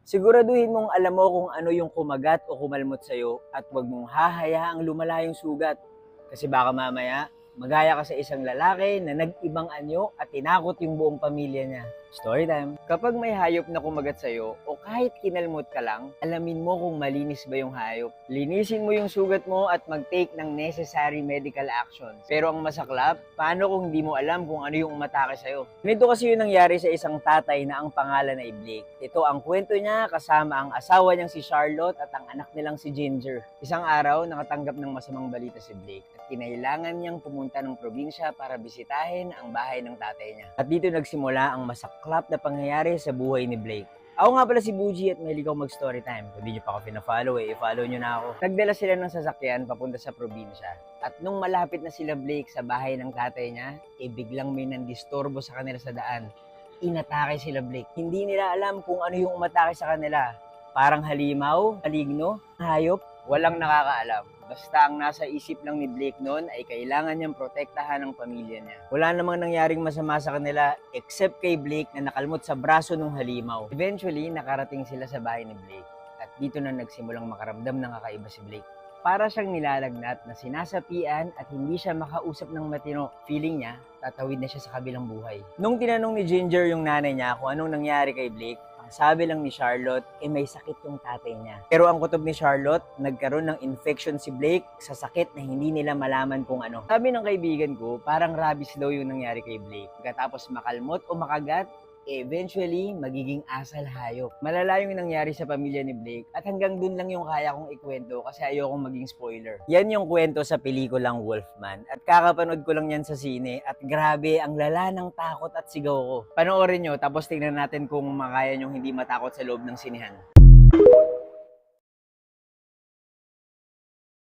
Siguraduhin mong alam mo kung ano yung kumagat o kumalmot sa'yo at huwag mong hahayaang lumala yung sugat. Kasi baka mamaya, magaya ka sa isang lalaki na nag-ibang anyo at tinakot yung buong pamilya niya. Story time. Kapag may hayop na kumagat sa'yo o kahit kinalmot ka lang, alamin mo kung malinis ba yung hayop. Linisin mo yung sugat mo at mag-take ng necessary medical actions. Pero ang masaklap, paano kung di mo alam kung ano yung umatake sa'yo? Ganito kasi yung nangyari sa isang tatay na ang pangalan ay Blake. Ito ang kwento niya kasama ang asawa niyang si Charlotte at ang anak nilang si Ginger. Isang araw, nakatanggap ng masamang balita si Blake at kinailangan niyang pumunta ng probinsya para bisitahin ang bahay ng tatay niya. At dito nagsimula ang masaklap na pangyayari sa buhay ni Blake. Ako nga pala si Buji at mahilig ako mag-story time. Kung di nyo pa ako pina-follow i-follow nyo na ako. Nagdala sila ng sasakyan papunta sa probinsya. At nung malapit na sila Blake sa bahay ng tatay niya, biglang may nandistorbo sa kanila sa daan. Inatake sila Blake. Hindi nila alam kung ano yung umatake sa kanila. Parang halimaw, maligno, hayop, walang nakakaalam. Basta ang nasa isip lang ni Blake noon ay kailangan niyang protektahan ang pamilya niya. Wala namang nangyaring masama sa kanila except kay Blake na nakalmot sa braso ng halimaw. Eventually, nakarating sila sa bahay ni Blake. At dito na nagsimulang makaramdam ng kakaiba si Blake. Para siyang nilalagnat na sinasapian at hindi siya makausap ng matino. Feeling niya, tatawid na siya sa kabilang buhay. Nung tinanong ni Ginger yung nanay niya kung anong nangyari kay Blake, ang sabi lang ni Charlotte, may sakit yung tatay niya. Pero ang kutob ni Charlotte, nagkaroon ng infection si Blake sa sakit na hindi nila malaman kung ano. Sabi ng kaibigan ko, parang rabies daw yung nangyari kay Blake. Pagkatapos makalmot o makagat, eventually, magiging asal hayop. Malala yung nangyari sa pamilya ni Blake at hanggang dun lang yung kaya kong ikwento kasi ayokong maging spoiler. Yan yung kwento sa pelikulang Wolfman at kakapanood ko lang yan sa sine at grabe, ang lala ng takot at sigaw ko. Panoorin nyo tapos tingnan natin kung makaya nyong hindi matakot sa loob ng sinehan.